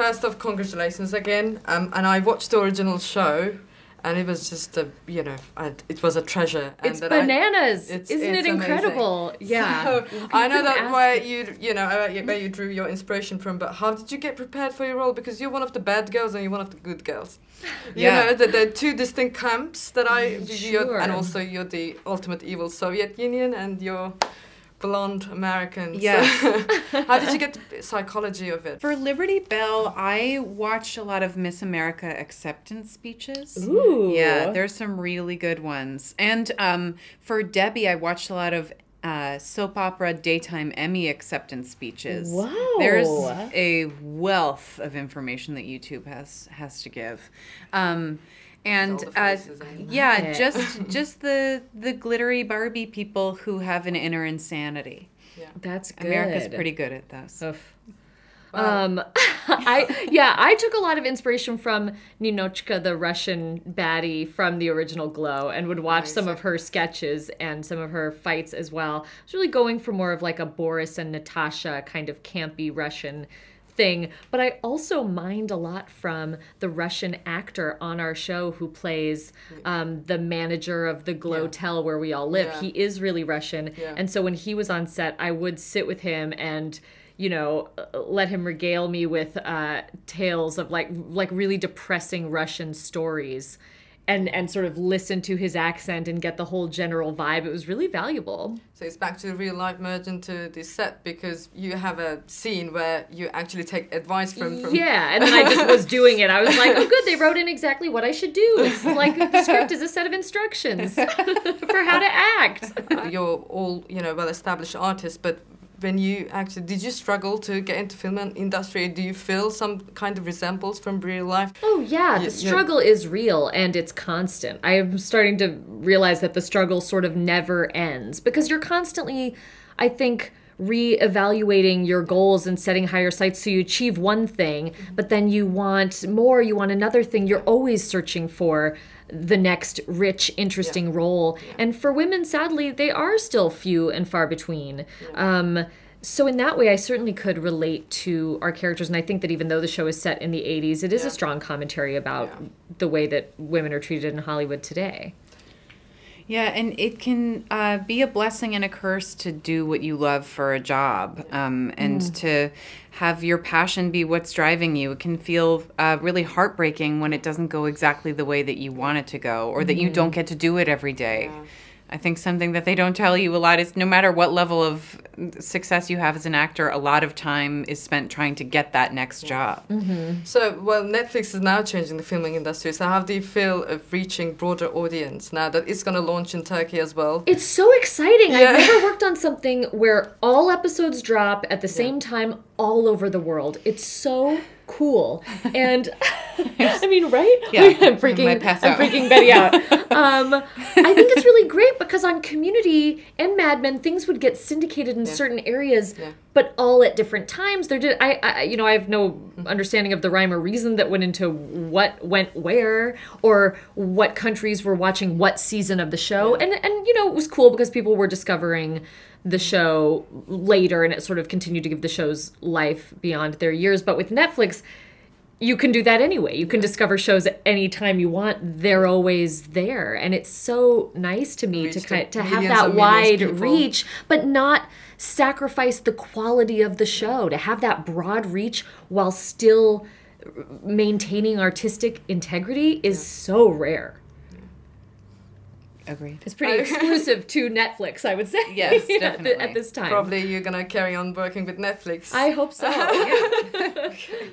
First off, congratulations again. And I watched the original show, and it was just it was a treasure. And it's bananas, isn't it incredible? Amazing. Yeah. So, I know that where you drew your inspiration from, but how did you get prepared for your role? Because you're one of the bad girls and you're one of the good girls. Yeah. You know, there are two distinct camps that Sure. and also you're the ultimate evil Soviet Union and you're blonde American. Yes. So, how did you get the psychology of it? For Liberty Bell, I watched a lot of Miss America acceptance speeches. Ooh. Yeah, there's some really good ones. And for Debbie, I watched a lot of soap opera daytime Emmy acceptance speeches. Wow. There's a wealth of information that YouTube has to give. And yeah, just the glittery Barbie people who have an inner insanity. Yeah. That's good. America's pretty good at this. Oof. I took a lot of inspiration from Ninochka, the Russian baddie from the original Glow, and would watch some of her sketches and some of her fights as well. I was really going for more of like a Boris and Natasha kind of campy Russian thing, but I also mined a lot from the Russian actor on our show who plays the manager of the Glowtel where we all live. Yeah. He is really Russian, and so when he was on set, I would sit with him and let him regale me with tales of like really depressing Russian stories, and sort of listen to his accent and get the whole general vibe. It was really valuable. So it's back to real life merge into the set because you have a scene where you actually take advice from... Yeah, and then I just was doing it. I was like, oh good, they wrote in exactly what I should do. It's like the script is a set of instructions for how to act. You're all, well-established artists, but when you actually, did you struggle to get into film industry? Do you feel some kind of resemblance from real life? Oh yeah, the struggle is real and it's constant. I'm starting to realize that the struggle sort of never ends because you're constantly, I think, re-evaluating your goals and setting higher sights so you achieve one thing, but then you want more, you want another thing. You're always searching for the next rich, interesting role. And for women, sadly, they are still few and far between. So in that way, I certainly could relate to our characters. And I think that even though the show is set in the 80s, it is a strong commentary about the way that women are treated in Hollywood today. Yeah, and it can be a blessing and a curse to do what you love for a job, and to have your passion be what's driving you. It can feel really heartbreaking when it doesn't go exactly the way that you want it to go, or that you don't get to do it every day. Yeah. I think something that they don't tell you a lot is no matter what level of success you have as an actor, a lot of time is spent trying to get that next job. So, Netflix is now changing the filming industry. So how do you feel of reaching broader audience now that it's going to launch in Turkey as well? It's so exciting. I've never worked on something where all episodes drop at the same time all over the world. It's so cool. And I mean, right? Yeah. I'm freaking Betty out. I think it's really great because on Community and Mad Men, things would get syndicated in certain areas, but all at different times. I have no understanding of the rhyme or reason that went into what went where or what countries were watching what season of the show. And it was cool because people were discovering the show later, and it sort of continued to give the show's life beyond their years. But with Netflix, you can do that anyway. You can discover shows at any time you want. They're always there. And it's so nice to me to have that wide reach, but not sacrifice the quality of the show, to have that broad reach while still maintaining artistic integrity is so rare. Agreed. It's pretty exclusive to Netflix, I would say. Yes, definitely. At this time. Probably you're going to carry on working with Netflix. I hope so. Okay.